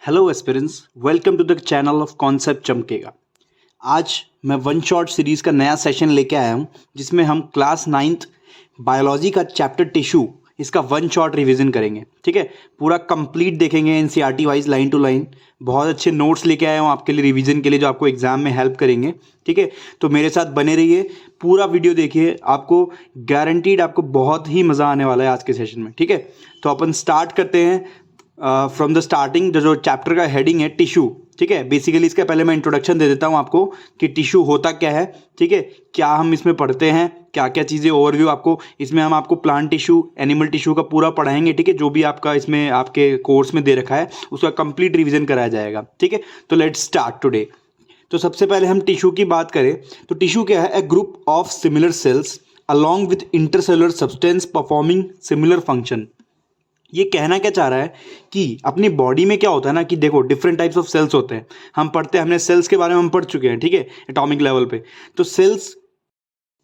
Hello aspirants, welcome to the channel of concept चमकेगा। आज मैं वन शॉट सीरीज़ का नया सेशन लेके आया हूँ जिसमें हम क्लास 9th बायोलॉजी का चैप्टर टिश्यू इसका वन शॉट रिवीजन करेंगे। ठीक है, पूरा कंप्लीट देखेंगे NCERT wise line to line. बहुत अच्छे नोट्स लेके आया हूँ आपके लिए रिवीजन के लिए जो आपको एग्जाम में हेल्प करेंगे। ठीक है, तो मेरे साथ बने रहिए, पूरा वीडियो देखिए, आपको गारंटीड आपको बहुत ही मज़ा आने वाला है आज के सेशन में। ठीक है, तो अपन स्टार्ट करते हैं फ्रॉम द स्टार्टिंग। जो चैप्टर का हेडिंग है टिश्यू। ठीक है, बेसिकली इसका पहले मैं इंट्रोडक्शन दे देता हूँ आपको कि टिश्यू होता क्या है। ठीक है, क्या हम इसमें पढ़ते हैं, क्या क्या चीज़ें, ओवरव्यू आपको इसमें हम आपको प्लांट टिश्यू, एनिमल टिश्यू का पूरा पढ़ाएंगे। ठीक है, जो भी आपका इसमें आपके कोर्स में दे रखा है उसका कंप्लीट रिवीजन कराया जाएगा। ठीक है, तो लेट्स स्टार्ट टुडे। तो सबसे पहले हम टिश्यू की बात करें तो टिश्यू क्या है? A group of similar cells along with intercellular substance performing similar function. ये कहना क्या चाह रहा है कि अपनी बॉडी में क्या होता है ना कि देखो डिफरेंट टाइप्स ऑफ सेल्स होते हैं। हम पढ़ते हैं, हमने सेल्स के बारे में हम पढ़ चुके हैं। ठीक है, एटॉमिक लेवल पे। तो सेल्स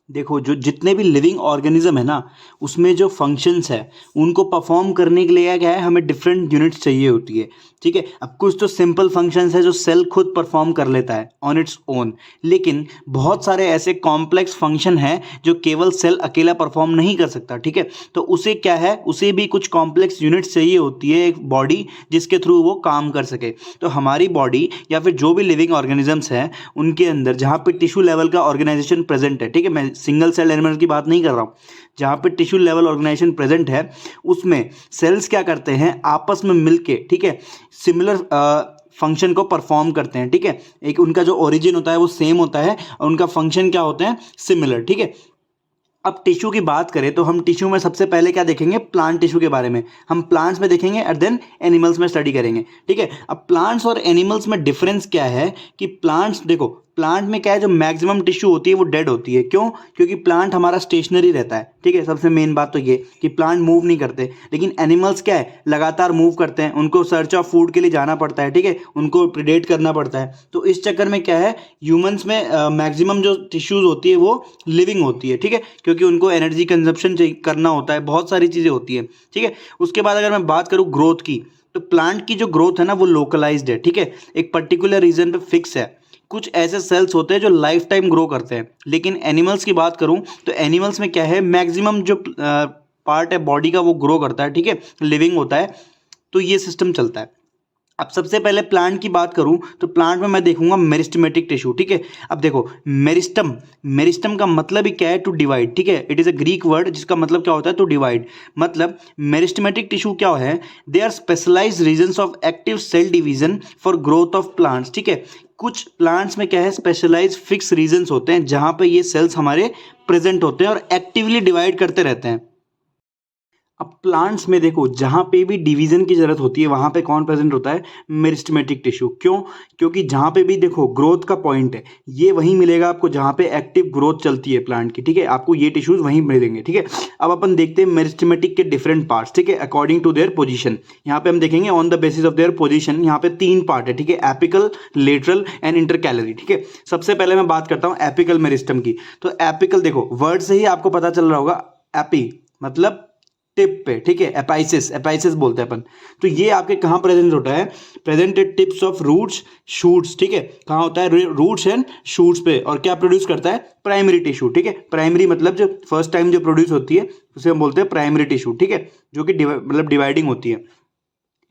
देखो, जो जितने भी लिविंग ऑर्गेनिज्म है ना उसमें जो फंक्शंस है उनको परफॉर्म करने के लिए क्या है, हमें डिफरेंट यूनिट्स चाहिए होती है। ठीक है, अब कुछ तो सिंपल फंक्शंस है जो सेल खुद परफॉर्म कर लेता है ऑन इट्स ओन, लेकिन बहुत सारे ऐसे कॉम्प्लेक्स फंक्शन हैं जो केवल सेल अकेला परफॉर्म नहीं कर सकता। ठीक है, तो उसे क्या है, उसे भी कुछ कॉम्प्लेक्स यूनिट्स चाहिए होती है एक बॉडी जिसके थ्रू वो काम कर सके। तो हमारी बॉडी या फिर जो भी लिविंग ऑर्गेनिजम्स हैं उनके अंदर जहाँ पे टिश्यू लेवल का ऑर्गेनाइजेशन प्रेजेंट है, ठीक है, मैं सिंगल सेल एनिमल की बात नहीं कर रहा हूँ, जहाँ पे टिश्यू लेवल ऑर्गेनाइजेशन प्रेजेंट है उसमें सेल्स क्या करते हैं, आपस में मिलके, ठीक है, सिमिलर फंक्शन को परफॉर्म करते हैं। ठीक है, एक उनका जो ओरिजिन होता है वो सेम होता है और उनका फंक्शन क्या होते हैं, सिमिलर। ठीक है, अब टिश्यू की बात करें तो हम टिश्यू में सबसे पहले क्या देखेंगे, प्लांट टिश्यू के बारे में। हम प्लांट्स में देखेंगे और देन एनिमल्स में स्टडी करेंगे। ठीक है, अब प्लांट्स और एनिमल्स में डिफरेंस क्या है कि प्लांट्स देखो, प्लांट में क्या है, जो मैक्सिमम टिश्यू होती है वो डेड होती है। क्यों? क्योंकि प्लांट हमारा स्टेशनरी रहता है। ठीक है, सबसे मेन बात तो ये कि प्लांट मूव नहीं करते, लेकिन एनिमल्स क्या है, लगातार मूव करते हैं, उनको सर्च ऑफ फूड के लिए जाना पड़ता है। ठीक है, उनको प्रिडेट करना पड़ता है। तो इस चक्कर में क्या है, ह्यूमंस में मैक्सिमम जो टिश्यूज होती है वो लिविंग होती है। ठीक है, क्योंकि उनको एनर्जी कंजप्शन करना होता है, बहुत सारी चीज़ें होती हैं। ठीक है, उसके बाद अगर मैं बात करूँ ग्रोथ की, तो प्लांट की जो ग्रोथ है ना वो लोकलाइज्ड है। ठीक है, एक पर्टिकुलर रीजन पे फिक्स है। कुछ ऐसे सेल्स होते हैं जो लाइफ टाइम ग्रो करते हैं, लेकिन एनिमल्स की बात करूं तो एनिमल्स में क्या है, मैक्सिमम जो पार्ट है बॉडी का वो ग्रो करता है। ठीक है, लिविंग होता है, तो ये सिस्टम चलता है। अब सबसे पहले प्लांट की बात करूं तो प्लांट में मैं देखूंगा मेरिस्टेमेटिक टिश्यू। ठीक है, अब देखो मेरिस्टम, मेरिस्टम का मतलब ही क्या है, टू डिवाइड। ठीक है, it is a Greek word जिसका मतलब क्या होता है, टू डिवाइड। मतलब मेरिस्टेमेटिक टिश्यू क्या है, they are specialised regions of active cell division for growth of plants. ठीक है, कुछ प्लांट्स में क्या है, स्पेशलाइज फिक्स रीजन्स होते हैं जहां पे ये सेल्स हमारे प्रेजेंट होते हैं और एक्टिवली डिवाइड करते रहते हैं। अब प्लांट्स में देखो, जहाँ पे भी डिवीजन की जरूरत होती है वहाँ पे कौन प्रेजेंट होता है, मेरिस्टेमेटिक टिश्यू। क्यों? क्योंकि जहाँ पे भी देखो ग्रोथ का पॉइंट है, ये वहीं मिलेगा आपको जहाँ पे एक्टिव ग्रोथ चलती है प्लांट की। ठीक है, आपको ये टिश्यूज वहीं मिलेंगे। ठीक है, अब अपन देखते हैं मेरिस्टेमेटिक के डिफरेंट पार्ट्स। ठीक है, अकॉर्डिंग टू देयर पोजीशन, यहाँ पे हम देखेंगे on the basis of their position. यहाँ पे 3 पार्ट है। ठीक है, एपिकल, लेटरल एंड इंटरकैलरी। ठीक है, सबसे पहले मैं बात करता हूँ एपिकल मेरिस्टम की। तो एपिकल देखो, वर्ड से ही आपको पता चल रहा होगा, एपी मतलब टिप पे। ठीक है, एपाइसिस, एपाइसिस बोलते हैं अपन। तो ये आपके कहाँ प्रेजेंट होता है, present at tips of roots, shoots. ठीक है, कहाँ होता है, रूट्स एंड शूट्स पे। और क्या प्रोड्यूस करता है, प्राइमरी टिश्यू। ठीक है, प्राइमरी मतलब जो फर्स्ट टाइम जो प्रोड्यूस होती है उसे हम बोलते हैं प्राइमरी टिश्यू। ठीक है, जो कि मतलब डिवाइडिंग होती है।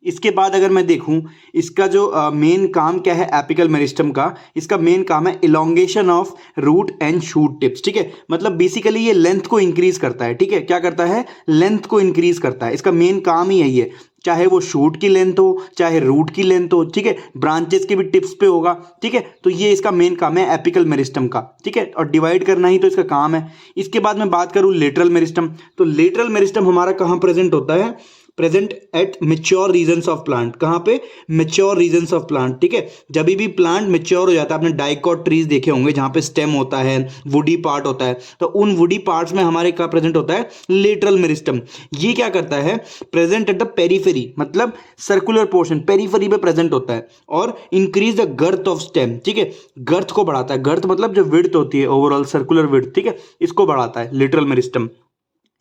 इसके बाद अगर मैं देखूं, इसका जो मेन काम क्या है एपिकल मेरिस्टम का, इसका मेन काम है elongation of root and shoot tips. ठीक है, मतलब बेसिकली ये लेंथ को इंक्रीज करता है। ठीक है, क्या करता है, लेंथ को इंक्रीज करता है। इसका मेन काम ही यही है, चाहे वो शूट की लेंथ हो चाहे रूट की लेंथ हो। ठीक है, ब्रांचेस के भी टिप्स पे होगा। ठीक है, तो ये इसका मेन काम है एपिकल मेरिस्टम का। ठीक है, और डिवाइड करना ही तो इसका काम है। इसके बाद मैं बात करूं लेटरल मेरिस्टम, तो लेटरल मेरिस्टम हमारा कहाँ प्रेजेंट होता है, present at mature regions of plant. कहाँ पे, मेच्योर रीजन्स ऑफ प्लांट। ठीक है, जब भी प्लांट मेच्योर हो जाता है, आपने डाइकॉट ट्रीज देखे होंगे जहाँ पे स्टेम होता है, वुडी पार्ट होता है, तो उन वुडी पार्ट्स में हमारे क्या प्रेजेंट होता है, लेटरल मेरिस्टम। ये क्या करता है, प्रेजेंट एट द पेरीफेरी, मतलब सर्कुलर पोर्शन पेरीफेरी पे प्रेजेंट होता है, और increase the girth of stem. ठीक है, गर्थ को बढ़ाता है, गर्थ मतलब जो विड्थ होती है ओवरऑल सर्कुलर विड्थ। ठीक है, इसको बढ़ाता है लेटरल मेरिस्टम।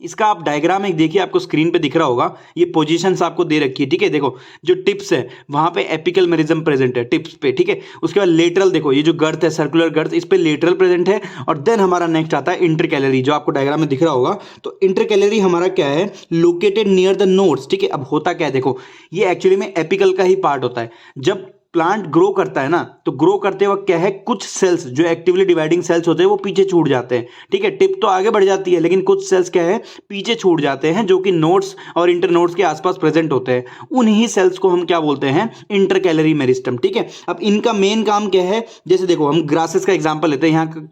इसका आप डायग्राम एक देखिए, आपको स्क्रीन पे दिख रहा होगा, ये पोजीशंस आपको दे रखी है, ठीक है। देखो जो टिप्स है वहां पे एपिकल मेरिज्म प्रेजेंट है टिप्स पे, ठीक है। उसके बाद लेटरल, देखो ये जो गर्थ है, सर्कुलर गर्थ, इस पे लेटरल प्रेजेंट है। और देन हमारा नेक्स्ट आता है इंटरकैलरी, जो आपको डायग्राम में दिख रहा होगा। तो इंटरकैलरी हमारा क्या है, लोकेटेड नियर द नोड्स, ठीक है। अब होता क्या है, देखो ये एक्चुअली में एपिकल का ही पार्ट होता है। जब प्लांट ग्रो करता है ना, तो ग्रो करते वक्त क्या है, कुछ सेल्स जो एक्टिवली डिवाइडिंग सेल्स होते हैं वो पीछे छूट जाते हैं, ठीक है। टिप तो आगे बढ़ जाती है, लेकिन कुछ सेल्स क्या है, पीछे छूट जाते हैं, जो कि नोड्स और इंटरनोड्स के आसपास प्रेजेंट होते हैं। उन्हीं सेल्स को हम क्या बोलते हैं, इंटरकैलरी मेरिस्टम, ठीक है। अब इनका मेन काम क्या है, जैसे देखो हम ग्रासेस का एग्जाम्पल लेते हैं, यहाँ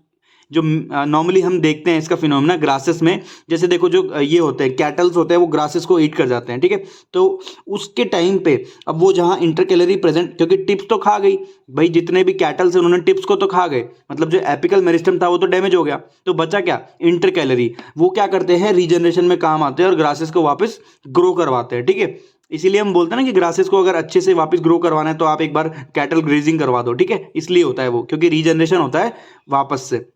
जो नॉर्मली हम देखते हैं इसका फिनोमेना ग्रासेस में, जैसे देखो जो ये होते हैं कैटल्स होते हैं, वो ग्रासेस को ईट कर जाते हैं, ठीक है। तो उसके टाइम पे अब वो जहाँ इंटरकैलरी प्रेजेंट, क्योंकि टिप्स तो खा गई भाई, जितने भी कैटल्स हैं उन्होंने टिप्स को तो खा गए, मतलब जो एपिकल मेरिस्टम था वो तो डैमेज हो गया, तो बचा क्या, इंटरकैलरी। वो क्या करते हैं, रीजनरेशन में काम आते हैं और ग्रासेस को वापस ग्रो करवाते हैं, ठीक है। इसीलिए हम बोलते हैं ना कि ग्रासेस को अगर अच्छे से वापस ग्रो करवाना है तो आप एक बार कैटल ग्रेजिंग करवा दो, ठीक है। इसलिए होता है वो, क्योंकि रीजनरेशन होता है वापस से।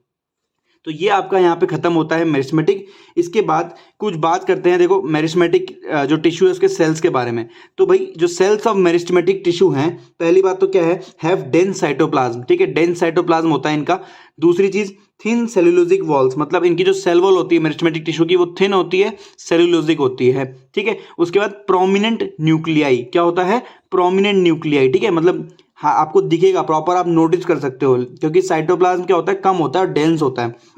तो ये आपका यहाँ पे खत्म होता है मेरिस्मेटिक। इसके बाद कुछ बात करते हैं, देखो मेरिस्मेटिक जो टिश्यू है उसके सेल्स के बारे में। तो भाई जो सेल्स ऑफ मेरिस्मेटिक टिश्यू हैं, पहली बात तो क्या है, हैव डेंस साइटोप्लाज्म, ठीक है, डेंस साइटोप्लाज्म होता है इनका। दूसरी चीज थिन सेलुलोजिक वॉल्स, मतलब इनकी जो सेल वॉल होती है मेरिस्मेटिक टिश्यू की, वो थिन होती है, सेलुलोजिक होती है, ठीक है। उसके बाद प्रोमिनेंट न्यूक्लियाई, क्या होता है, प्रोमिनेंट न्यूक्लियाई, ठीक है, मतलब हाँ आपको दिखेगा प्रॉपर, आप नोटिस कर सकते हो, क्योंकि साइटोप्लाज्म क्या होता है, कम होता है और डेंस होता है।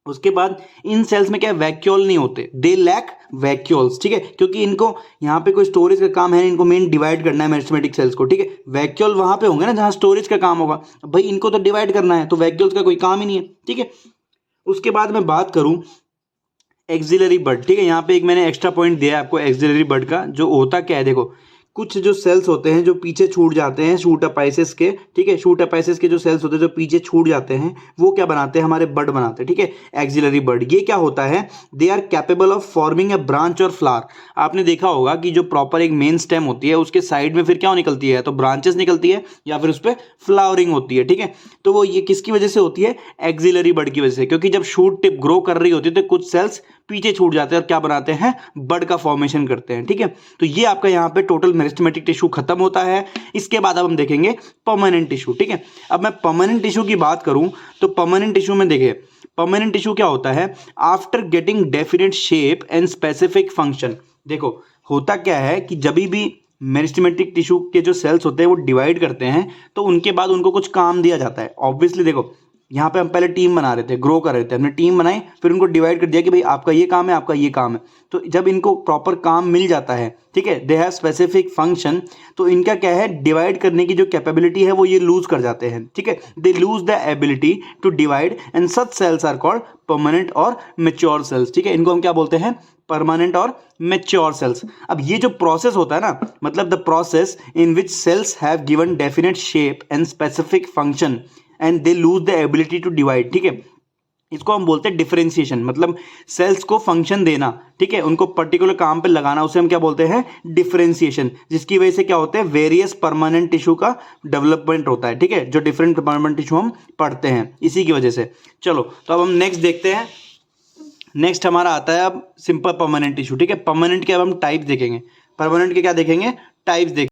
उसके बाद इन सेल्स में क्या वैक्यूल नहीं होते, दे लैक वैक्यूल्स, ठीक है, क्योंकि इनको यहाँ पे कोई स्टोरेज का काम है, इनको मेन डिवाइड करना है मेरिस्टेमेटिक सेल्स को, ठीक है। वैक्यूल वहां पे होंगे ना जहाँ स्टोरेज का काम होगा, भाई इनको तो डिवाइड करना है, तो वैक्यूल्स का कोई काम ही नहीं है, ठीक है। उसके बाद मैं बात करूं एक्सिलरी बड, ठीक है, यहाँ पे एक मैंने एक्स्ट्रा पॉइंट दिया है आपको एक्सिलरी बड का। जो होता क्या है, देखो कुछ जो सेल्स होते हैं जो पीछे छूट जाते हैं शूट अपाइसिस के, ठीक है, शूट अपाइसिस के जो सेल्स होते हैं जो पीछे छूट जाते हैं, वो क्या बनाते हैं, हमारे बड बनाते हैं, ठीक है, एक्सिलरी बड। ये क्या होता है, they are capable of forming a branch और फ्लावर। आपने देखा होगा कि जो प्रॉपर एक मेन स्टेम होती है उसके साइड में फिर क्या निकलती है, तो ब्रांचेस निकलती है या फिर उस पर फ्लावरिंग होती है, ठीक है। तो वो ये किसकी वजह से होती है, एक्सिलरी बड की वजह से, क्योंकि जब शूट टिप ग्रो कर रही होती है तो कुछ सेल्स पीछे छूट जाते हैं और क्या बनाते हैं, बड का फॉर्मेशन करते हैं, ठीक है। तो ये आपका यहाँ पे टोटल मेरिस्टेमेटिक टिश्यू खत्म होता है। इसके बाद अब हम देखेंगे परमानेंट टिश्यू, ठीक है। अब मैं परमानेंट टिश्यू की बात करूं तो परमानेंट टिश्यू में देखिए, परमानेंट टिश्यू क्या होता है, after getting definite shape and specific function. देखो होता क्या है कि जब भी मेरिस्टेमेटिक टिश्यू के जो सेल्स होते हैं वो डिवाइड करते हैं तो उनके बाद उनको कुछ काम दिया जाता है। ऑब्वियसली देखो यहाँ पे हम पहले टीम बना रहे थे, ग्रो कर रहे थे, हमने टीम बनाई, फिर उनको डिवाइड कर दिया कि भाई आपका ये काम है, आपका ये काम है। तो जब इनको प्रॉपर काम मिल जाता है, ठीक है, दे हैव स्पेसिफिक फंक्शन, तो इनका क्या है, डिवाइड करने की जो कैपेबिलिटी है वो ये लूज कर जाते हैं, ठीक है, they lose the ability to divide and such cells are called permanent और मेच्योर सेल्स, ठीक है। इनको हम क्या बोलते हैं, परमानेंट और मेच्योर सेल्स। अब ये जो प्रोसेस होता है ना, मतलब the process in which cells have given definite shape and specific function and they lose the ability to divide, ठीक है, इसको हम बोलते हैं डिफरेंशिएशन, मतलब सेल्स को फंक्शन देना, ठीक है, उनको पर्टिकुलर काम पे लगाना, उसे हम क्या बोलते हैं, डिफरेंशिएशन, जिसकी वजह से क्या होता है, वेरियस परमानेंट टिश्यू का डेवलपमेंट होता है, ठीक है, जो डिफरेंट परमानेंट टिश्यू हम पढ़ते हैं इसी की वजह से। चलो तो अब हम नेक्स्ट देखते हैं। नेक्स्ट हमारा आता है अब सिंपल परमानेंट टिश्यू, ठीक है। परमानेंट के अब हम टाइप देखेंगे, परमानेंट के क्या देखेंगे, टाइप्स देखेंगे।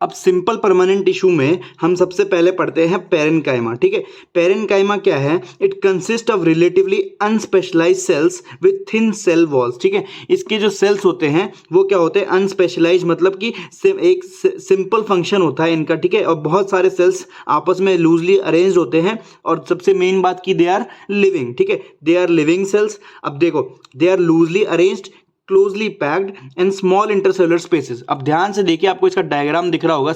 अब सिंपल परमानेंट टिश्यू में हम सबसे पहले पढ़ते हैं पेरेन्काइमा, ठीक है। पेरेन्काइमा क्या है, it consist of relatively unspecialised cells with thin cell walls, ठीक है। इसके जो सेल्स होते हैं वो क्या होते हैं, अनस्पेशलाइज्ड, मतलब कि एक सिंपल फंक्शन होता है इनका, ठीक है, और बहुत सारे सेल्स आपस में लूजली अरेंज होते हैं। और सबसे मेन बात की दे आर लिविंग, ठीक है, दे आर लिविंग सेल्स। अब देखो they are loosely arranged, closely packed and small intercellular spaces. अब ध्यान से देखिए, आपको इसका डायग्राम दिख रहा होगा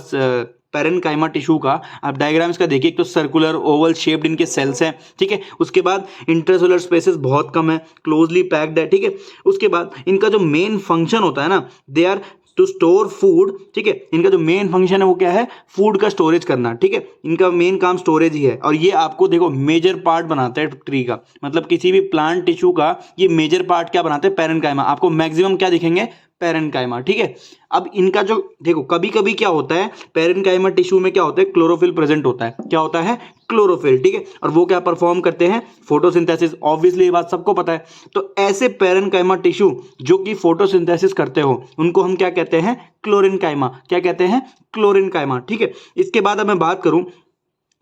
पेरेन्काइमा टिश्यू का, आप डायग्राम इसका देखिए, एक तो सर्कुलर ओवल शेप्ड इनके सेल्स हैं, ठीक है। उसके बाद इंटरसेलुलर स्पेसेस बहुत कम है, क्लोजली पैक्ड है, ठीक है। उसके बाद इनका जो मेन फंक्शन होता है ना, they are to store food, ठीक है, इनका जो मेन फंक्शन है वो क्या है, फूड का स्टोरेज करना, ठीक है, इनका मेन काम स्टोरेज ही है। और ये आपको देखो मेजर पार्ट बनाता है ट्री का, मतलब किसी भी प्लांट टिश्यू का ये मेजर पार्ट क्या बनाते हैं, पेरेन्काइमा। आपको मैक्सिमम क्या दिखेंगे, पेरेन्काइमा, ठीक है। अब इनका जो देखो कभी कभी क्या होता है, पेरेन्काइमा टिश्यू में क्या होता है, क्लोरोफिल प्रेजेंट होता है। क्या होता है? क्लोरोफिल, ठीक है। और वो क्या परफॉर्म करते हैं? फोटोसिंथेसिस। ऑब्वियसली ये बात सबको पता है। तो ऐसे पेरेन्काइमा टिश्यू जो कि फोटोसिंथेसिस करते हो उनको हम क्या कहते हैं? क्लोरेन्काइमा। क्या कहते हैं? क्लोरेन्काइमा, ठीक है। इसके बाद अब मैं बात करूं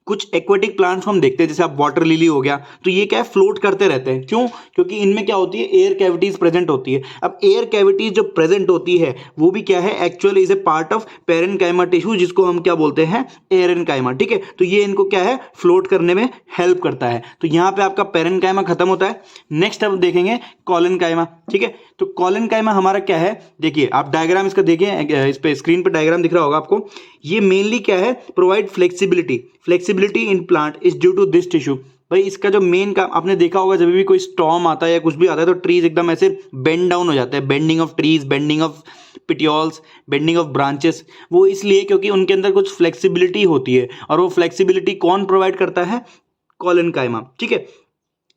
कुछ एक्वेटिक प्लांट्स हम देखते हैं, जैसे आप वाटर लिली हो गया, तो ये क्या है, फ्लोट करते रहते हैं। क्यों? क्योंकि इनमें क्या होती है, एयर कैविटीज प्रेजेंट होती है। अब एयर कैविटीज जो प्रेजेंट होती है वो भी क्या है, actually is a part of parenchyma tissue, जिसको हम क्या बोलते हैं, एरेन्काइमा, ठीक है। तो ये इनको क्या है, फ्लोट करने में हेल्प करता है। तो यहां पे आपका पेरेन्काइमा खत्म होता है। नेक्स्ट अब देखेंगे कॉलेनकाइमा, ठीक है। तो कॉलेनकाइमा हमारा क्या है, देखिए आप डायग्राम इसका देखिए, इस पे स्क्रीन पे डायग्राम दिख रहा होगा आपको। ये मेनली क्या है, provide flexibility in plant is due to this tissue. भाई इसका जो मेन काम आपने देखा होगा, जब भी कोई स्टॉर्म आता है या कुछ भी आता है तो ट्रीज एकदम ऐसे बेंड डाउन हो जाते हैं, bending of trees, bending of petioles, bending of branches. वो इसलिए क्योंकि उनके अंदर कुछ फ्लेक्सिबिलिटी होती है, और वो फ्लेक्सिबिलिटी कौन प्रोवाइड करता है? कॉलेनकाइमा, ठीक है।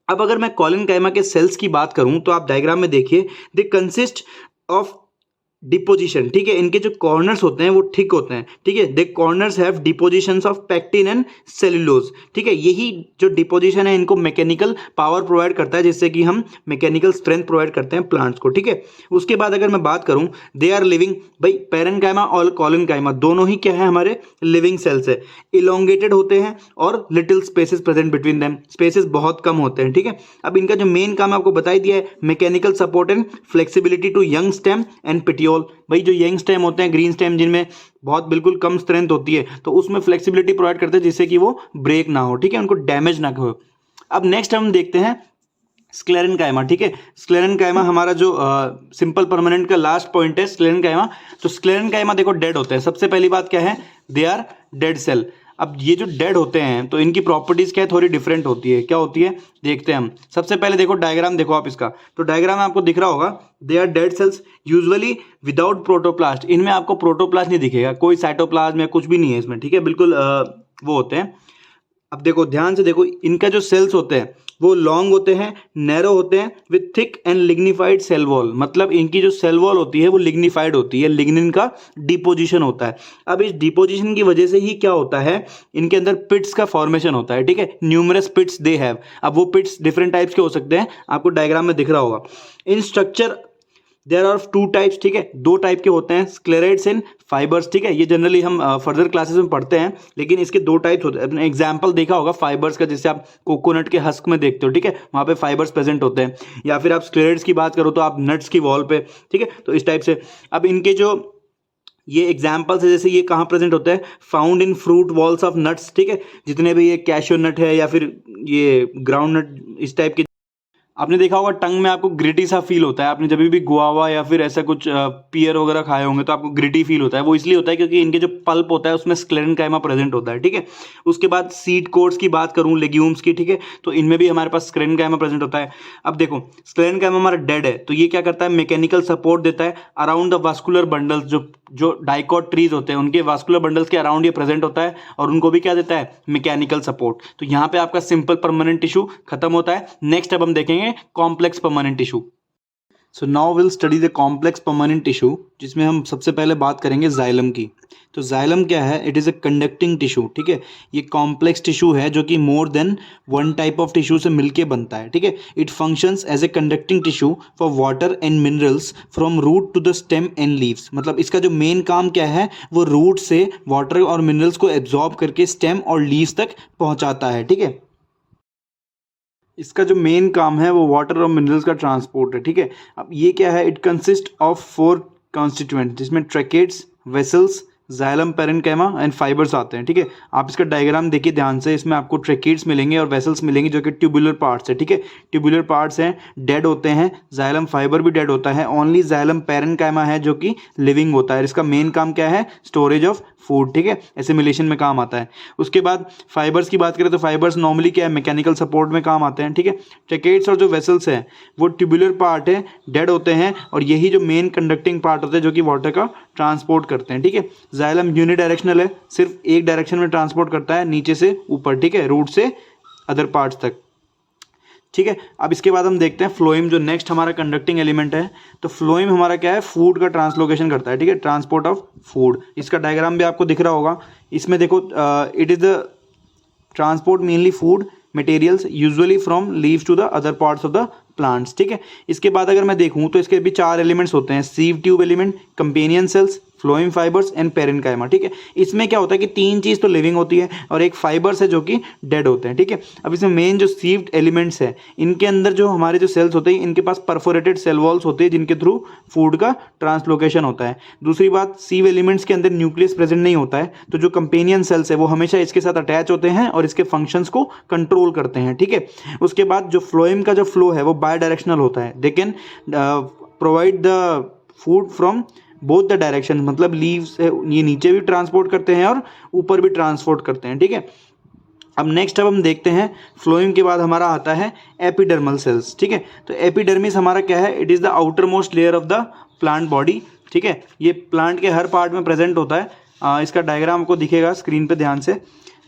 अब अगर मैं कॉलेनकाइमा के सेल्स की बात करूं तो आप डायग्राम में देखिए, दे कंसिस्ट ऑफ डिपोजिशन, ठीक है। इनके जो कॉर्नर्स होते हैं वो थिक होते हैं, ठीक है। They corners have depositions of pectin and cellulose, ठीक है। यही जो डिपोजिशन है इनको मैकेनिकल पावर प्रोवाइड करता है, जिससे कि हम मैकेनिकल स्ट्रेंथ प्रोवाइड करते हैं प्लांट्स को, ठीक है। उसके बाद अगर मैं बात करूं, दे आर लिविंग, भाई पेरेन्काइमा और कॉलेनकाइमा दोनों ही क्या है, हमारे लिविंग सेल्स है। इलोंगेटेड होते हैं और little spaces present between them, spaces बहुत कम होते हैं, ठीक है। अब इनका जो मेन काम आपको बता ही दिया है, mechanical support and flexibility to young stem and petiole. भाई जो यंग स्टेम होते हैं, ग्रीन स्टेम, जिनमें बहुत बिल्कुल कम स्ट्रेंथ होती है, तो उसमें फ्लेक्सिबिलिटी प्रोवाइड करते हैं जिससे कि वो ब्रेक ना हो, ठीक है, उनको डैमेज ना हो। अब नेक्स्ट हम देखते हैं स्क्लेरेन्काइमा, ठीक है। स्क्लेरेन्काइमा हमारा जो सिंपल परमानेंट का लास्ट पॉइंट है, स्क्लेरेन्काइमा। तो स्क्लेरेन्काइमा देखो डेड होते हैं। सबसे पहली बात क्या है, दे आर डेड सेल। अब ये जो डेड होते हैं तो इनकी प्रॉपर्टीज क्या है, थोड़ी डिफरेंट होती है। क्या होती है देखते हैं हम। सबसे पहले देखो डायग्राम देखो आप इसका, तो डायग्राम में आपको दिख रहा होगा, they are dead cells usually without protoplast. इनमें आपको प्रोटोप्लास्ट नहीं दिखेगा, कोई साइटोप्लाज्म या कुछ भी नहीं है इसमें, ठीक है, बिल्कुल वो होते हैं। अब देखो ध्यान से देखो, इनका जो सेल्स होते हैं वो लॉन्ग होते हैं, नैरो होते हैं, with thick and lignified cell wall. मतलब इनकी जो सेल वॉल होती है वो लिग्निफाइड होती है, लिग्निन का डिपोजिशन होता है। अब इस डिपोजिशन की वजह से ही क्या होता है, इनके अंदर पिट्स का फॉर्मेशन होता है, ठीक है। Numerous pits they have. अब वो पिट्स डिफरेंट टाइप्स के हो सकते हैं, आपको डायग्राम में दिख रहा होगा। In structure there are two types, ठीक है, दो टाइप के होते हैं, स्क्लेराइड्स एंड फाइबर्स, ठीक है। ये जनरली हम फर्दर क्लासेस में पढ़ते हैं, लेकिन इसके दो टाइप्स होते हैं। एग्जाम्पल देखा होगा फाइबर्स का, जिससे आप कोकोनट के हस्क में देखते हो, ठीक है, वहाँ पे फाइबर्स प्रेजेंट होते हैं। या फिर आप स्क्लेराइड्स की बात करो तो आप नट्स की वॉल पे, ठीक है, तो इस टाइप से। अब इनके जो ये एग्जाम्पल्स है, जैसे ये कहाँ प्रेजेंट होता है, found in fruit walls of nuts, ठीक है। जितने भी ये कैशो नट है या फिर ये ग्राउंड नट, इस टाइप के। आपने देखा होगा टंग में आपको ग्रिटी सा फील होता है। आपने जब भी गुआवा या फिर ऐसा कुछ पियर वगैरह खाए होंगे तो आपको ग्रिटी फील होता है। वो इसलिए होता है क्योंकि इनके जो पल्प होता है उसमें स्क्लेरेन्काइमा प्रेजेंट होता है, ठीक है। उसके बाद सीड कोट्स की बात करूं, लेग्यूम्स की, ठीक है, तो इनमें भी हमारे पास स्क्लेरेन्काइमा प्रेजेंट होता है। अब देखो स्क्लेरेन्काइमा हमारा डेड है, तो ये क्या करता है, मैकेनिकल सपोर्ट देता है अराउंड द वास्कुलर बंडल्स। जो डाइकॉट ट्रीज होते हैं उनके वास्कुलर बंडल्स के अराउंड ये प्रेजेंट होता है, और उनको भी क्या देता है, मैकेनिकल सपोर्ट। तो यहाँ पे आपका सिंपल परमानेंट टिश्यू खत्म होता है। नेक्स्ट अब हम देखेंगे complex permanent tissue. So now will study the complex permanent tissue, जिसमें हम सबसे पहले बात करेंगे जाइलम की। तो जाइलम क्या है, it is a conducting tissue, ठीक है। ये कॉम्प्लेक्स टिश्यू है जो कि more than one type of tissue से मिलके बनता है, ठीक है। It functions as a conducting tissue for water and minerals from root to the stem and leaves. मतलब इसका जो मेन काम क्या है, वो रूट से वाटर और मिनरल्स को एब्जॉर्ब करके स्टेम और लीव्स तक पहुंचाता है, ठीक है। इसका जो मेन काम है वो वाटर और मिनरल्स का ट्रांसपोर्ट है, ठीक है। अब ये क्या है, इट कंसिस्ट ऑफ 4 कॉन्स्टिट्यूएंट, जिसमें tracheids, vessels, xylem, parenchyma and fibres आते हैं, ठीक है। आप इसका डायग्राम देखिए ध्यान से, इसमें आपको ट्रैकेट्स मिलेंगे और वेसल्स मिलेंगे जो कि ट्यूबुलर पार्ट्स है, ठीक है। ट्यूबुलर पार्ट्स हैं, डेड होते हैं, जाइलम फाइबर भी डेड होता है। ओनली जाइलम पेरेन्काइमा है जो कि लिविंग होता है। इसका मेन काम क्या है, स्टोरेज ऑफ फूड, ठीक है, एसिमिलेशन में काम आता है। उसके बाद फाइबर्स की बात करें तो फाइबर्स नॉर्मली क्या है, मैकेनिकल सपोर्ट में काम आते हैं, ठीक है। ट्रैकेट्स और जो वेसल्स हैं वो ट्यूबुलर पार्ट है, डेड होते हैं, और यही जो मेन कंडक्टिंग पार्ट होते हैं जो कि वाटर का ट्रांसपोर्ट करते हैं, ठीक है। जाइलम यूनिडायरेक्शनल है, सिर्फ एक डायरेक्शन में ट्रांसपोर्ट करता है, नीचे से ऊपर, ठीक है, रूट से अदर पार्ट्स तक। ठीक है। अब इसके बाद हम देखते हैं फ्लोएम, जो नेक्स्ट हमारा कंडक्टिंग एलिमेंट है। तो फ्लोएम हमारा क्या है, फूड का ट्रांसलोकेशन करता है, ठीक है, ट्रांसपोर्ट ऑफ फूड। इसका डायग्राम भी आपको दिख रहा होगा। इसमें देखो it is the transport mainly food materials usually from leaves to the other parts of the plants, ठीक है। इसके बाद अगर मैं देखूं तो इसके भी 4 एलिमेंट्स होते हैं, sieve tube element, companion cells, phloem fibres and parenchyma, ठीक है। इसमें क्या होता है कि 3 चीज़ तो लिविंग होती है और एक फाइबर्स है जो कि डेड होते हैं, ठीक है। अब इसमें मेन जो सीव्ड एलिमेंट्स है, इनके अंदर जो हमारे जो सेल्स होते हैं, इनके पास परफोरेटेड सेल वॉल्स होते हैं जिनके थ्रू फूड का ट्रांसलोकेशन होता है। दूसरी बात, सीव एलिमेंट्स के अंदर न्यूक्लियस प्रेजेंट नहीं होता है, तो जो कंपेनियन सेल्स है वो हमेशा इसके साथ अटैच होते हैं और इसके फंक्शंस को कंट्रोल करते हैं, ठीक है। उसके बाद जो फ्लोएम का जो फ्लो है वो बाय डायरेक्शनल होता है। They can provide the food from both the direction, मतलब लीव्स ये नीचे भी ट्रांसपोर्ट करते हैं और ऊपर भी ट्रांसपोर्ट करते हैं, ठीक है। अब नेक्स्ट अब हम देखते हैं फ्लोएम के बाद हमारा आता है एपिडर्मल सेल्स, ठीक है। तो एपिडर्मिस हमारा क्या है, it is the outer most layer of the plant body, ठीक है। ये प्लांट के हर पार्ट में प्रेजेंट होता है। इसका डायग्राम आपको दिखेगा स्क्रीन पे ध्यान से।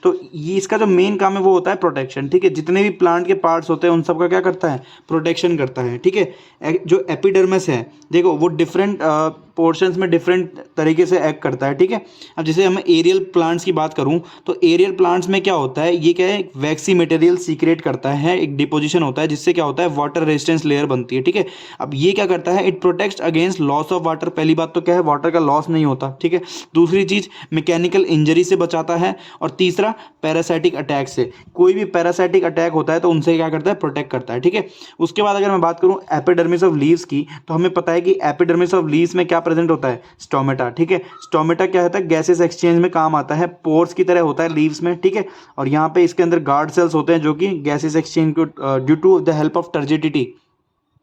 तो ये इसका जो मेन काम है वो होता है प्रोटेक्शन, ठीक है। जितने भी प्लांट के पार्ट्स होते हैं उन सब का क्या करता है, प्रोटेक्शन करता है, ठीक है। जो एपिडर्मिस है देखो वो डिफरेंट पोर्शंस में डिफरेंट तरीके से एक्ट करता है, ठीक है। अब जैसे हम एरियल प्लांट्स की बात करूं तो एरियल प्लांट्स में क्या होता है, ये क्या है, वैक्सी मटेरियल सीक्रेट करता है, एक डिपोजिशन होता है जिससे क्या होता है, वाटर रेजिस्टेंस लेयर बनती है, ठीक है। अब ये क्या करता है, it protects against loss of water. पहली बात तो क्या है, वाटर का लॉस नहीं होता, ठीक है। दूसरी चीज़, मैकेनिकल इंजरी से बचाता है। और तीसरा, पैरासाइटिक अटैक से, कोई भी पैरासाइटिक अटैक होता है तो उनसे क्या करता है, प्रोटेक्ट करता है, ठीक है। उसके बाद अगर मैं बात करूँ एपिडर्मिस ऑफ लीव्स की, तो हमें पता है कि एपिडर्मिस ऑफ लीव्स में क्या प्रेजेंट होता है, स्टोमेटा, ठीक है। स्टोमेटा क्या होता है, गैसेस एक्सचेंज में काम आता है, पोर्स की तरह होता है लीव्स में, ठीक है। और यहाँ पे इसके अंदर गार्ड सेल्स होते हैं जो कि गैसेस एक्सचेंज को due to the help of turgidity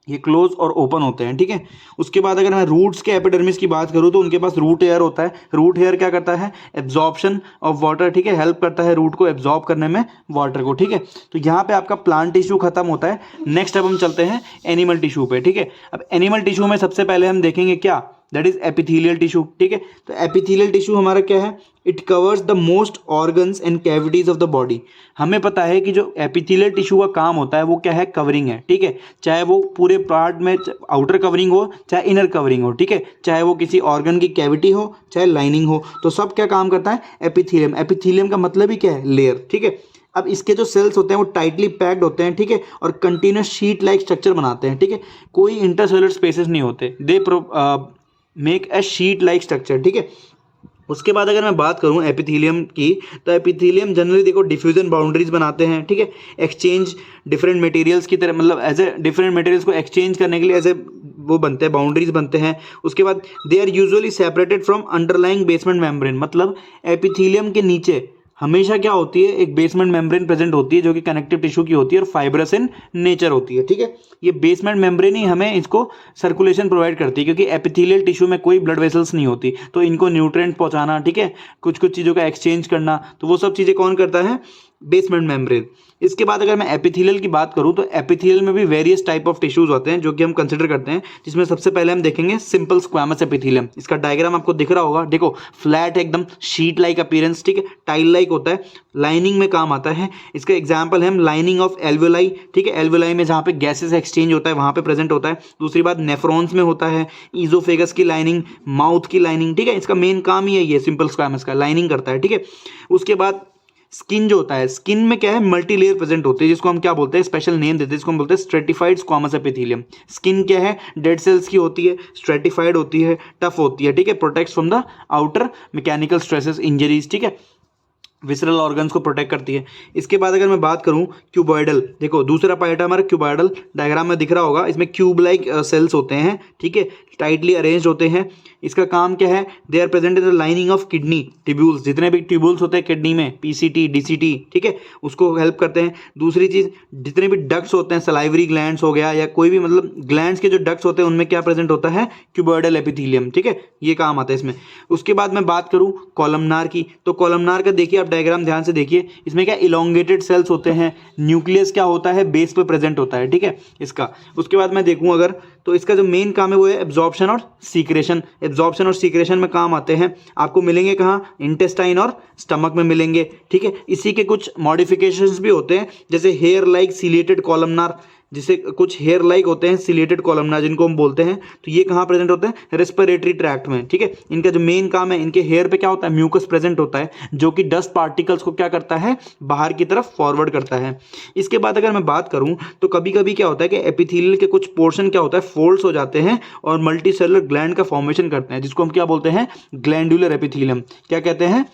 ये क्लोज और ओपन होते हैं, ठीक है। उसके बाद अगर मैं रूट्स के एपिडर्मिस की बात करूँ तो उनके पास रूट हेयर होता है। रूट हेयर क्या करता है, एब्जॉर्प्शन ऑफ वाटर, ठीक है, हेल्प करता है रूट को एब्जॉर्ब करने में वाटर को, ठीक है। तो यहाँ पे आपका प्लांट टिश्यू खत्म होता है। नेक्स्ट अब हम चलते हैं एनिमल टिश्यू पे, ठीक है। अब एनिमल टिश्यू में सबसे पहले हम देखेंगे क्या, दैट इज एपिथेलियल टिश्यू, ठीक है। तो एपिथेलियल टिश्यू हमारा क्या है, it covers the most organs and cavities of the body. हमें पता है कि जो एपिथेलियल टिश्यू का काम होता है वो क्या है, कवरिंग है, ठीक है। चाहे वो पूरे पार्ट में आउटर कवरिंग हो चाहे इनर कवरिंग हो, ठीक है। चाहे वो किसी ऑर्गन की कैविटी हो चाहे लाइनिंग हो, तो सब क्या काम करता है, एपिथेलियम। एपिथेलियम का मतलब ही क्या है, लेयर, ठीक है। अब इसके जो सेल्स होते हैं वो टाइटली पैक्ड होते हैं, ठीक है, और कंटिन्यूस शीट लाइक स्ट्रक्चर बनाते हैं, ठीक है। कोई इंटरसेलुलर स्पेसेस नहीं होते, they make a sheet like structure, ठीक है। उसके बाद अगर मैं बात करूं एपिथेलियम की, तो एपिथेलियम जनरली देखो डिफ्यूजन बाउंड्रीज बनाते हैं, ठीक है। एक्सचेंज डिफरेंट मटेरियल्स की तरह, मतलब एज ए डिफरेंट मटेरियल्स को एक्सचेंज करने के लिए एज ए वो बनते हैं, बाउंड्रीज बनते हैं। उसके बाद they are usually separated from underlying basement membrane, मतलब एपिथेलियम के नीचे हमेशा क्या होती है, एक बेसमेंट मेम्ब्रेन प्रेजेंट होती है जो कि कनेक्टिव टिश्यू की होती है और फाइब्रस इन नेचर होती है, ठीक है। ये बेसमेंट मेम्ब्रेन ही हमें इसको सर्कुलेशन प्रोवाइड करती है, क्योंकि एपिथेलियल टिश्यू में कोई ब्लड वेसल्स नहीं होती, तो इनको न्यूट्रिएंट पहुंचाना, ठीक है, कुछ कुछ चीज़ों का एक्सचेंज करना, तो वो सब चीज़ें कौन करता है, बेसमेंट मेम्ब्रेन। इसके बाद अगर मैं एपिथेलियल की बात करूं तो एपिथेलियल में भी वेरियस टाइप ऑफ टिश्यूज होते हैं जो कि हम कंसिडर करते हैं, जिसमें सबसे पहले हम देखेंगे सिंपल स्क्वैमस एपिथेलियम। इसका डायग्राम आपको दिख रहा होगा, देखो फ्लैट एकदम शीट लाइक अपीयरेंस, ठीक है, टाइल लाइक होता है, लाइनिंग में काम आता है। इसका एग्जाम्पल है लाइनिंग ऑफ एल्वेलाई, ठीक है, एल्वेलाई में जहाँ पे गैसेस एक्सचेंज होता है वहाँ पे प्रेजेंट होता है। दूसरी बात, नेफ्रॉन्स में होता है, ईजोफेगस की लाइनिंग, माउथ की लाइनिंग, ठीक है। इसका मेन काम ही है ये सिंपल स्क्वैमस का, लाइनिंग करता है, ठीक है। उसके बाद स्किन जो होता है, स्किन में क्या है, मल्टी लेयर प्रेजेंट होते हैं, जिसको हम क्या बोलते हैं, स्पेशल नेम देते हैं, जिसको हम बोलते हैं स्ट्रेटिफाइड स्क्वामस एपिथेलियम। स्किन क्या है, डेड सेल्स की होती है, स्ट्रेटिफाइड होती है, टफ होती है, ठीक है, protects from the outer mechanical stresses, injuries, ठीक है, विसरल ऑर्गन्स को प्रोटेक्ट करती है। इसके बाद अगर मैं बात करूं क्यूबॉइडल, देखो दूसरा पार्ट है हमारा क्यूबॉइडल, डायग्राम में दिख रहा होगा, इसमें क्यूब लाइक सेल्स होते हैं, ठीक है, टाइटली अरेंज्ड होते हैं। इसका काम क्या है, they are present in the lining of kidney tubules, जितने भी ट्यूब्यूल्स होते हैं किडनी में, पीसीटी, डीसीटी, ठीक है, उसको हेल्प करते हैं। दूसरी चीज़, जितने भी डक्ट्स होते हैं, सलाइवरी ग्लैंड्स हो गया या कोई भी मतलब ग्लैंड्स के जो डक्ट्स होते हैं उनमें क्या प्रेजेंट होता है, क्यूबॉइडल एपिथेलियम, ठीक है, ये काम आता है इसमें। उसके बाद मैं बात करूँ कॉलमनार की, तो कॉलमनार का देखिए आप डायग्राम ध्यान से देखिए, इसमें क्या इलोंगेटेड सेल्स होते हैं, न्यूक्लियस क्या होता है, बेस पे प्रेजेंट होता है, ठीक है, इसका। उसके बाद मैं देखूं अगर तो इसका जो मेन काम है वो है एब्जॉर्प्शन और सीक्रेशन। एब्जॉर्प्शन और सीक्रेशन में काम आते हैं, आपको मिलेंगे कहाँ, इंटेस्टाइन और स्टमक में मिलेंगे, ठीक है। इसी के कुछ मॉडिफिकेशंस भी होते हैं, जैसे हेयर लाइक सिलेटेड कॉलमनार, जिसे कुछ हेयर लाइक होते हैं सिलेटेड कॉलमनार जिनको हम बोलते हैं, तो ये कहाँ प्रेजेंट होते हैं, रेस्पिरेटरी ट्रैक्ट में, ठीक है। इनका जो मेन काम है, इनके हेयर पे क्या होता है, म्यूकस प्रेजेंट होता है, जो कि डस्ट पार्टिकल्स को क्या करता है, बाहर की तरफ फॉरवर्ड करता है। इसके बाद अगर मैं बात करूं तो कभी कभी क्या होता है कि एपिथेलियल के कुछ पोर्शन क्या होता है, फोल्ड्स हो जाते हैं और मल्टीसेलुलर ग्लैंड का फॉर्मेशन करते हैं, जिसको हम क्या बोलते हैं, ग्लैंडुलर एपिथेलियम। क्या कहते हैं,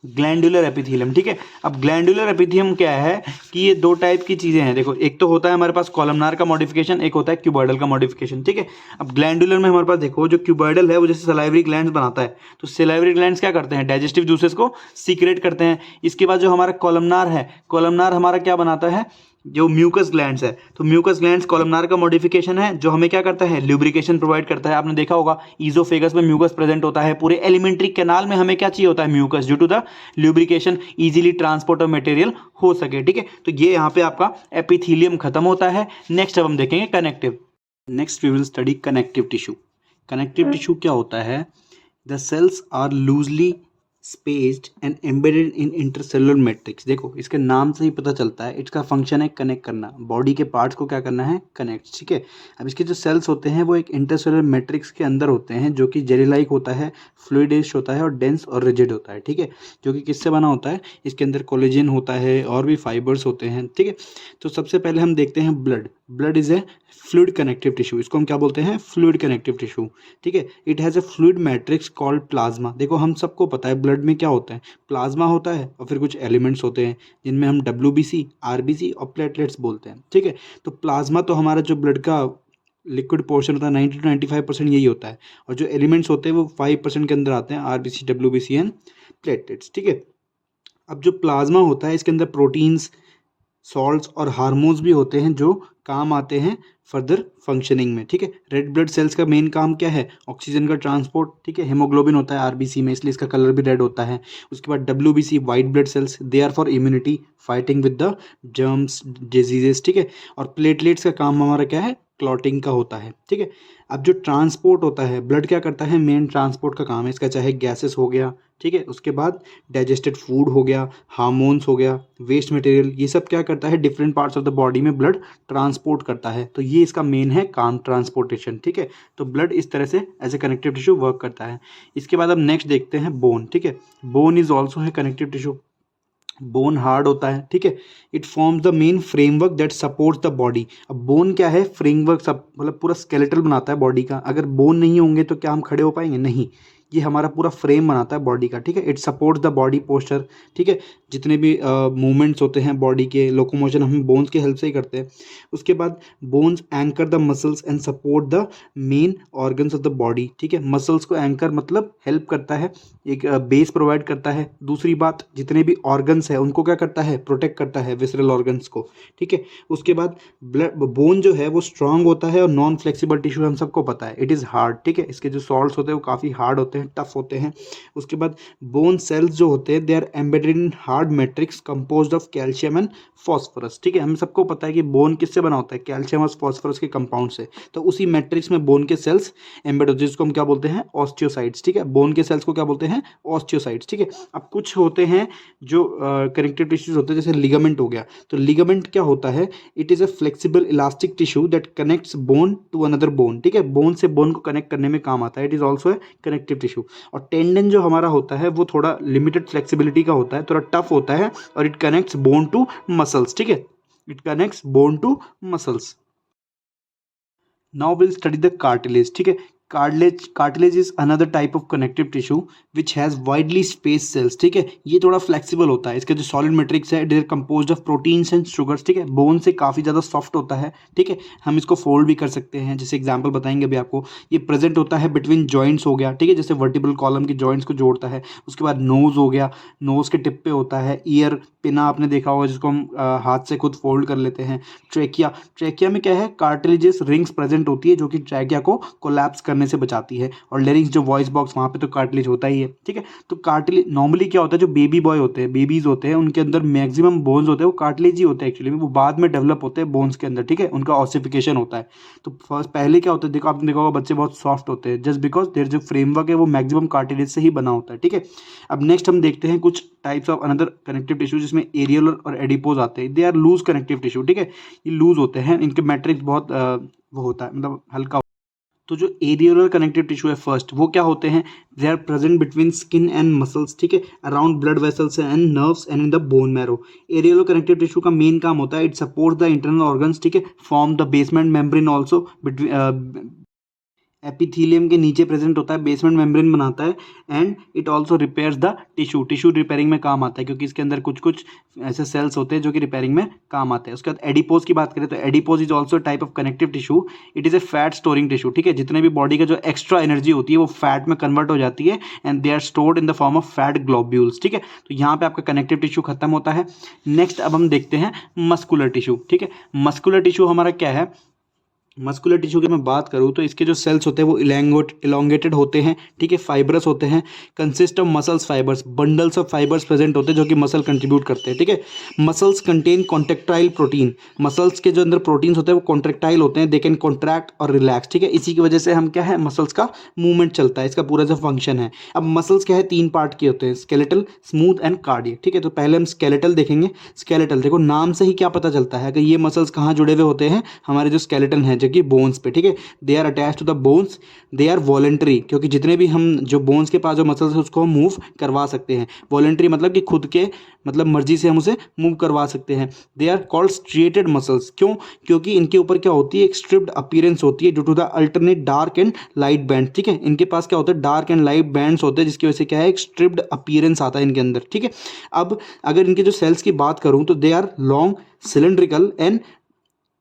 ग्लैंडुलर एपिथेलियम, ठीक है। अब ग्लैंडुलर एपिथेलियम क्या है कि ये दो टाइप की चीज़ें हैं। देखो, एक तो होता है हमारे पास कॉलमनार का मॉडिफिकेशन, एक होता है क्यूबॉइडल का मॉडिफिकेशन, ठीक है। अब ग्लैंडुलर में हमारे पास देखो, जो क्यूबॉइडल है वो जैसे सलाइवरी ग्लैंड्स बनाता है, तो सलाइवरी ग्लैंड्स क्या करते हैं, डाइजेस्टिव जूसेस को सीक्रेट करते हैं। इसके बाद जो हमारा कॉलमनार है, कॉलमनार हमारा क्या बनाता है, जो म्यूकस ग्लैंड्स है, तो म्यूकस ग्लैंड्स कॉलमनार का मॉडिफिकेशन है, जो हमें क्या करता है, ल्यूब्रिकेशन प्रोवाइड करता है। आपने देखा होगा ईजोफेगस में म्यूकस प्रेजेंट होता है, पूरे एलिमेंट्री कैनाल में हमें क्या चाहिए होता है, mucus, due to the lubrication, easily transport of material हो सके, ठीक है। तो ये यहाँ पे आपका एपिथेलियम खत्म होता है। नेक्स्ट अब हम देखेंगे connective. Next we will study connective tissue. Connective tissue क्या होता है, the cells are loosely spaced and embedded in intercellular matrix. देखो, इसके नाम से ही पता चलता है, इसका फंक्शन है कनेक्ट करना, बॉडी के पार्ट्स को क्या करना है, कनेक्ट, ठीक है। अब इसके जो सेल्स होते हैं वो एक इंटरसेलुलर मैट्रिक्स के अंदर होते हैं, जो कि जेली लाइक होता है, फ्लूइडिश होता है और डेंस और रिजिड होता है, ठीक है। जो कि किससे बना होता है, इसके अंदर कोलेजन होता है और भी फाइबर्स होते हैं, ठीक है। तो सबसे पहले हम देखते हैं blood. Blood is a fluid connective tissue, इसको हम क्या बोलते हैं, फ्लूइड कनेक्टिव टिश्यू, ठीक है। It has a fluid matrix called plasma. देखो, हम सबको पता है ब्लड में क्या होता है, प्लाज्मा होता है और फिर कुछ एलिमेंट्स होते हैं जिनमें हम WBC, RBC और प्लेटलेट्स बोलते हैं, ठीक है। तो प्लाज्मा तो हमारा जो ब्लड का लिक्विड पोर्शन होता है 90 to 95% यही होता है, और जो एलिमेंट्स होते हैं वो 5% के अंदर आते हैं, RBC, WBC एंड प्लेटलेट्स, ठीक है। अब जो प्लाज्मा होता है इसके अंदर प्रोटीन्स, सॉल्ट्स और हार्मोन्स भी होते हैं जो काम आते हैं फर्दर फंक्शनिंग में, ठीक है। रेड ब्लड सेल्स का मेन काम क्या है, ऑक्सीजन का ट्रांसपोर्ट, ठीक है। हेमोग्लोबिन होता है RBC में, इसलिए इसका कलर भी रेड होता है। उसके बाद WBC, white blood cells, they are for immunity, fighting with the germs, diseases, ठीक है। और प्लेटलेट्स का काम हमारा क्या है, क्लॉटिंग का होता है, ठीक है। अब जो ट्रांसपोर्ट होता है, ब्लड क्या करता है, मेन ट्रांसपोर्ट का काम है इसका, चाहे गैसेस हो गया, ठीक है। उसके बाद डाइजेस्टेड फूड हो गया, हार्मोन्स हो गया, वेस्ट मटेरियल, ये सब क्या करता है, different parts of the body में ब्लड ट्रांसपोर्ट करता है। तो ये इसका मेन है काम, ट्रांसपोर्टेशन, ठीक है। तो ब्लड इस तरह से as a connective tissue work करता है। इसके बाद अब नेक्स्ट देखते हैं बोन, ठीक है। बोन इज ऑल्सो है कनेक्टिव टिश्यू। बोन हार्ड होता है, ठीक है। It forms the main framework that supports the body. अब बोन क्या है, फ्रेमवर्क, सब मतलब पूरा स्केलेटल बनाता है बॉडी का। अगर बोन नहीं होंगे तो क्या हम खड़े हो पाएंगे, नहीं। ये हमारा पूरा फ्रेम बनाता है बॉडी का, ठीक है। It supports the body posture, ठीक है। जितने भी मूवमेंट्स होते हैं बॉडी के, लोकोमोशन हम बोन्स की हेल्प से ही करते हैं। उसके बाद bones anchor the muscles and support the main organs of the body, ठीक है। मसल्स को एंकर मतलब हेल्प करता है, एक बेस प्रोवाइड करता है। दूसरी बात, जितने भी ऑर्गन्स है उनको क्या करता है, प्रोटेक्ट करता है, विसरल ऑर्गन्स को, ठीक है। उसके बाद ब्लड बोन जो है वो स्ट्रांग होता है और नॉन फ्लेक्सिबल टिश्यू, हम सबको पता है, इट इज़ हार्ड, ठीक है। इसके जो सॉल्ट्स होते हैं वो काफ़ी हार्ड होते हैं, टफ होते हैं। उसके बाद बोन सेल्स जो होते हैं they are embedded in hard matrix composed of calcium and phosphorus, ठीक है। हम सबको पता है कि बोन किससे बना होता है, कैल्शियम और फॉस्फोरस के कंपाउंड से। तो उसी मैट्रिक्स में बोन के सेल्स एम्बेड होते हैं, जिसको हम क्या बोलते हैं, ऑस्टियोसाइट्स, ठीक है। बोन के सेल्स को क्या बोलते हैं, ऑस्टियोसाइट्स, ठीक है। अब कुछ होते हैं जो कनेक्टिव टिश्यूज होते हैं, जैसे लिगामेंट हो गया। तो लिगामेंट क्या होता है, it is a flexible elastic tissue that connects bone to another bone, ठीक है। बोन से बोन को कनेक्ट करने में काम आता है, it is also a connective tissue. और टेंडन जो हमारा होता है वो थोड़ा लिमिटेड फ्लेक्सिबिलिटी का होता है, थोड़ा टफ होता है, और it connects bone to muscles, ठीक है। It connects bone to muscles. Now will study the cartilage, ठीक है। Cartilage is another type of connective tissue which has widely space sales, ठीक है। ये थोड़ा फ्लेक्सिबल होता है, इसका जो सॉलिड मैट्रिक्स है it is composed of proteins and sugars, ठीक है। बोन से काफ़ी ज़्यादा सॉफ्ट होता है, ठीक है। हम इसको फोल्ड भी कर सकते हैं, जैसे एग्जांपल बताएंगे अभी आपको। ये प्रेजेंट होता है बिटवीन जॉइंट्स हो गया, ठीक है, जैसे वर्टिब्रल कॉलम के जॉइंट्स को जोड़ता है। उसके बाद नोज हो गया, नोज के टिप पे होता है। ईयर पिना आपने देखा होगा जिसको हम हाथ से खुद फोल्ड कर लेते हैं। ट्रेकिया में क्या है, कार्टिलेजेस रिंग्स प्रेजेंट होती है जो कि ट्रेकिया को कोलैप्स करने से बचाती है। और लेरिंग्स जो वॉइस बॉक्स, वहाँ पे तो कार्टिलेज होता ही है, ठीक है। तो कार्टिलेज नॉर्मली क्या होता है, जो बेबी बॉय होते हैं, बेबीज होते हैं, उनके अंदर मैक्सिमम बोन्स होते हैं वो कार्टिलेज ही होते हैं एक्चुअली में, वो बाद में डेवलप होते हैं बोन्स के अंदर, ठीक है, उनका ऑसिफिकेशन होता है। तो फर्स्ट पहले क्या होता है, देखो आपने देखा होगा बच्चे बहुत सॉफ्ट होते हैं जस्ट बिकॉज देयर जो फ्रेमवर्क है वो मैक्सिमम कार्टिलेज से ही बना होता है, ठीक है। अब नेक्स्ट हम देखते हैं कुछ types of another connective tissue जिसमें एरियल और एडिपोज आते हैं। They are loose connective tissue, ठीक है, ये लूज होते हैं, इनके मैट्रिक्स बहुत वो होता है, मतलब हल्का। तो जो एरियोलर कनेक्टिव टिश्यू है फर्स्ट, वो क्या होते हैं, they are present between skin and muscles, ठीक है, around blood vessels and nerves and in the bone marrow. Areolar connective tissue का मेन काम होता है, it supports the internal organs, ठीक है, form the basement membrane also between, epithelium के नीचे प्रेजेंट होता है, बेसमेंट मेम्ब्रेन बनाता है, and it also repairs the tissue repairing में काम आता है क्योंकि इसके अंदर कुछ कुछ ऐसे सेल्स होते हैं जो कि रिपेयरिंग में काम आते हैं। उसके बाद एडिपोज की बात करें तो adipose is also type of connective tissue, it is a fat storing tissue, ठीक है, जितने भी बॉडी का जो एक्स्ट्रा एनर्जी होती है वो फैट में कन्वर्ट हो जाती है and they are stored in the form of fat globules, ठीक है। तो यहाँ पे आपका कनेक्टिव टिश्यू खत्म होता है। नेक्स्ट अब हम देखते हैं मस्कुलर टिश्यू, ठीक है। मस्कुलर टिश्यू हमारा क्या है, मस्कुलर टिश्यू की मैं बात करूँ तो इसके जो सेल्स होते हैं वो इलोंगेटेड होते हैं, ठीक है, फाइबरस होते हैं, consist of muscles fibres, bundles of fibres present होते हैं जो कि मसल कंट्रीब्यूट करते हैं, ठीक है। Muscles contain contractile protein, muscles के जो अंदर प्रोटीन्स होते हैं वो कॉन्ट्रेक्टाइल होते हैं, दे कैन कॉन्ट्रैक्ट और रिलैक्स, ठीक है। इसी की वजह से हम क्या है, मसल्स का मूवमेंट चलता है, इसका पूरा जो फंक्शन है। अब मसल्स क्या है, 3 पार्ट के होते हैं, स्केलेटल, स्मूथ एंड कार्डियक, ठीक है। तो पहले हम स्केलेटल देखेंगे। स्केलेटल देखो नाम से ही क्या पता चलता है कि ये मसल्स कहाँ जुड़े हुए होते हैं, हमारे जो स्केलेटन है जो कि बोन्स पे, ठीक है। They are attach to the bones, they are voluntary, क्योंकि जितने भी हम जो बोन्स के पास जो मसल्स है उसको हम मूव करवा सकते हैं। वॉलेंट्री मतलब कि खुद के मतलब मर्जी से हम उसे मूव करवा सकते हैं। They are called striated muscles, क्यों, क्योंकि इनके ऊपर क्या होती है, एक स्ट्रिप्ड अपीयरेंस होती है due to the alternate dark and light band, ठीक है। इनके पास क्या होता है, डार्क एंड लाइट बैंड्स होते हैं जिसकी वजह से क्या है, एक स्ट्रिप्ड अपीयरेंस आता है इनके अंदर, ठीक है। अब अगर इनके जो सेल्स की बात करूं तो they are long, cylindrical and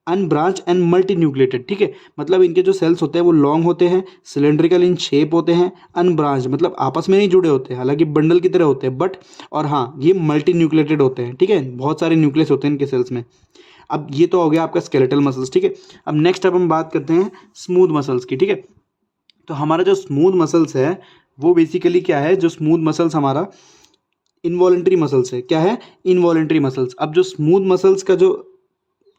unbranch and multinucleated, ठीक है। मतलब इनके जो सेल्स होते हैं वो लॉन्ग होते हैं, सिलेंड्रिकल इन शेप होते हैं, अनब्रांच मतलब आपस में नहीं जुड़े होते हैं, हालांकि बंडल की तरह होते हैं, बट और हाँ ये मल्टी न्यूक्लिएटेड होते हैं, ठीक है, बहुत सारे न्यूक्लियस होते हैं इनके सेल्स में। अब ये तो हो गया आपका स्केलेटल मसल्स, ठीक है। अब नेक्स्ट अब हम बात करते हैं स्मूथ मसल्स की, ठीक है। तो हमारा जो स्मूथ मसल्स है वो बेसिकली क्या है, जो स्मूथ मसल्स हमारा इनवॉलेंट्री मसल्स है, क्या है, इनवॉलेंट्री मसल्स। अब जो स्मूथ मसल्स का जो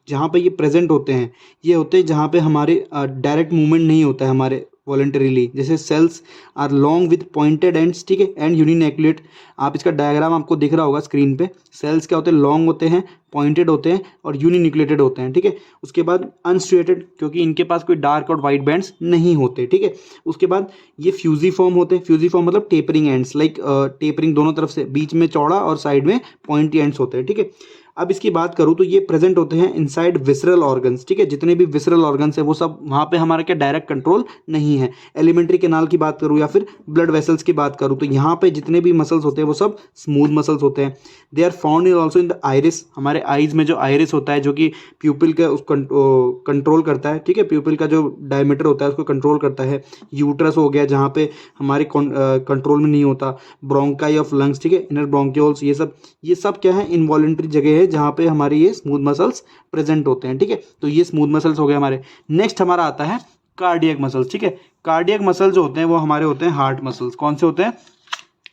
जहाँ पे ये प्रेजेंट होते हैं, ये होते हैं जहाँ पे हमारे डायरेक्ट मूवमेंट नहीं होता है हमारे वॉलेंटरीली, जैसे cells are long with pointed ends, ठीक है, एंड यूनिन्यूक्लिएट। आप इसका डायग्राम आपको दिख रहा होगा स्क्रीन पे। सेल्स क्या होते हैं, लॉन्ग होते हैं, पॉइंटेड होते हैं और यूनिन्यूक्लिएटेड होते हैं, ठीक है। उसके बाद अनस्ट्रिएटेड, क्योंकि इनके पास कोई डार्क और वाइट बैंड्स नहीं होते, ठीक है। उसके बाद ये फ्यूजीफॉर्म होते हैं, फ्यूजीफॉर्म मतलब टेपरिंग एंड्स, लाइक टेपरिंग दोनों तरफ से, बीच में चौड़ा और साइड में पॉइंटी एंड्स होते हैं, ठीक है। अब इसकी बात करूँ तो ये प्रेजेंट होते हैं इनसाइड विसरल ऑर्गन्स, ठीक है। जितने भी विसरल ऑर्गन्स है वो सब वहाँ पे हमारा क्या डायरेक्ट कंट्रोल नहीं है। एलिमेंट्री कैनाल की बात करूँ या फिर ब्लड वेसल्स की बात करूँ तो यहाँ पे जितने भी मसल्स होते हैं वो सब स्मूथ मसल्स होते हैं। They are found in also in the iris, हमारे आइज में जो आइरिस होता है जो कि प्यूपिल का कंट्रोल करता है, ठीक है, प्यूपिल का जो डायमीटर होता है उसको कंट्रोल करता है। यूट्रस हो गया जहाँ पे हमारे कंट्रोल में नहीं होता। ब्रोंकाई ऑफ लंग्स, ठीक है, इनर ब्रोंक्यूल्स, ये सब क्या है, इनवॉलेंट्री जगह है जहाँ पे हमारे ये स्मूथ मसल्स प्रेजेंट होते हैं, ठीक है। तो ये स्मूथ मसल्स हो गए हमारे। नेक्स्ट हमारा आता है कार्डियक मसल्स, ठीक है। कार्डियक मसल्स जो होते हैं वो हमारे होते हैं हार्ट मसल्स। कौन से होते हैं,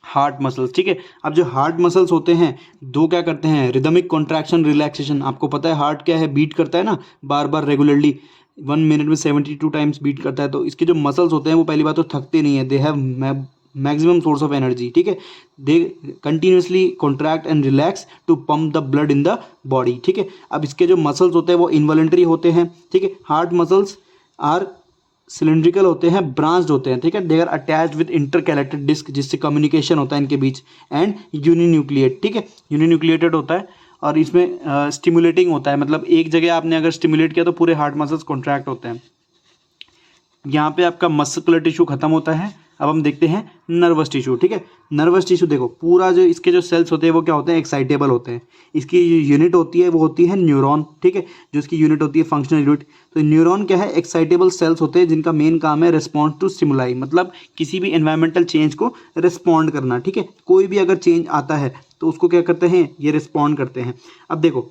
हार्ट मसल्स, ठीक है। अब जो हार्ट मसल्स होते हैं दो क्या करते हैं, रिदमिक कॉन्ट्रैक्शन रिलैक्सेशन। आपको पता है हार्ट क्या है, बीट करता है ना बार बार रेगुलरली, 1 मिनट में 72 टाइम्स बीट करता है। तो इसके जो मसल्स होते हैं वो पहली बात तो थकते नहीं है, they have maximum source of energy, ठीक है। They continuously contract and relax to pump the blood in the body, ठीक है। अब इसके जो मसल्स होते हैं वो इनवॉलेंट्री होते हैं, ठीक है। हार्ट मसल्स आर सिलेंड्रिकल होते हैं, ब्रांच्ड होते हैं, ठीक है। They are attached with intercalated disc, जिससे कम्युनिकेशन होता है इनके बीच, एंड यूनिन्यूक्लिएट, ठीक है, यूनिन्यूक्लिएटेड होता है। और इसमें स्टिमुलेटिंग होता है, मतलब एक जगह आपने अगर स्टिमुलेट किया तो पूरे हार्ट मसल्स कॉन्ट्रैक्ट होते हैं। यहाँ पे आपका मस्कुलर टिश्यू खत्म होता है। अब हम देखते हैं नर्वस टिश्यू, ठीक है। नर्वस टिश्यू देखो पूरा जो इसके जो सेल्स होते हैं वो क्या होते हैं, एक्साइटेबल होते हैं। इसकी जो यूनिट होती है वो होती है न्यूरॉन, ठीक है, जो इसकी यूनिट होती है फंक्शनल यूनिट। तो न्यूरॉन क्या है, एक्साइटेबल सेल्स होते हैं जिनका मेन काम है रिस्पॉन्स टू स्टिमुलाई, मतलब किसी भी एनवायरमेंटल चेंज को रिस्पॉन्ड करना, ठीक है। कोई भी अगर चेंज आता है तो उसको क्या करते हैं, ये रिस्पॉन्ड करते हैं। अब देखो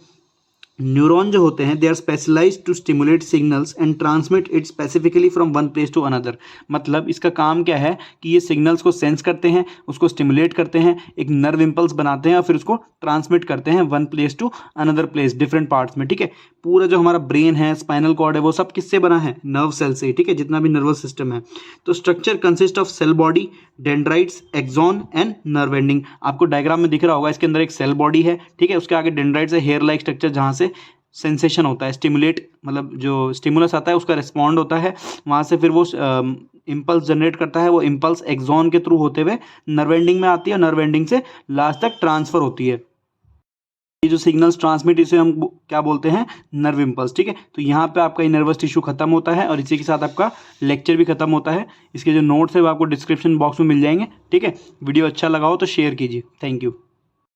न्यूरॉन जो होते हैं they are specialised to stimulate signals and transmit it specifically from one place to another. मतलब इसका काम क्या है कि ये सिग्नल्स को सेंस करते हैं, उसको स्टिमुलेट करते हैं, एक नर्व इम्पल्स बनाते हैं और फिर उसको ट्रांसमिट करते हैं one place to another place, different parts में। ठीक है, पूरा जो हमारा ब्रेन है, स्पाइनल कॉर्ड है, वो सब किससे बना है, नर्व सेल से। ठीक है, जितना भी नर्वस सिस्टम है। तो structure consist of cell body, dendrites, axon and nerve ending. आपको डायग्राम में दिख रहा होगा, इसके अंदर एक सेल बॉडी है। ठीक है, उसके आगे डेंड्राइट्स है, हेयर लाइक स्ट्रक्चर, जहाँ से सेंसेशन होता है, स्टिमुलेट मतलब जो स्टिमुलस आता है उसका रिस्पॉन्ड होता है, वहाँ से फिर वो इम्पल्स जनरेट करता है। वो इम्पल्स एक्सॉन के थ्रू होते हुए नर्व एंडिंग में आती है और नर्व एंडिंग से लास्ट तक ट्रांसफर होती है। ये जो सिग्नल्स ट्रांसमिट, इसे हम क्या बोलते हैं, नर्व इम्पल्स। ठीक है, तो यहाँ पे आपका ये नर्वस टिश्यू खत्म होता है और इसी के साथ आपका लेक्चर भी खत्म होता है। इसके जो नोट्स है वो आपको डिस्क्रिप्शन बॉक्स में मिल जाएंगे। ठीक है, वीडियो अच्छा लगा हो तो शेयर कीजिए। Thank you.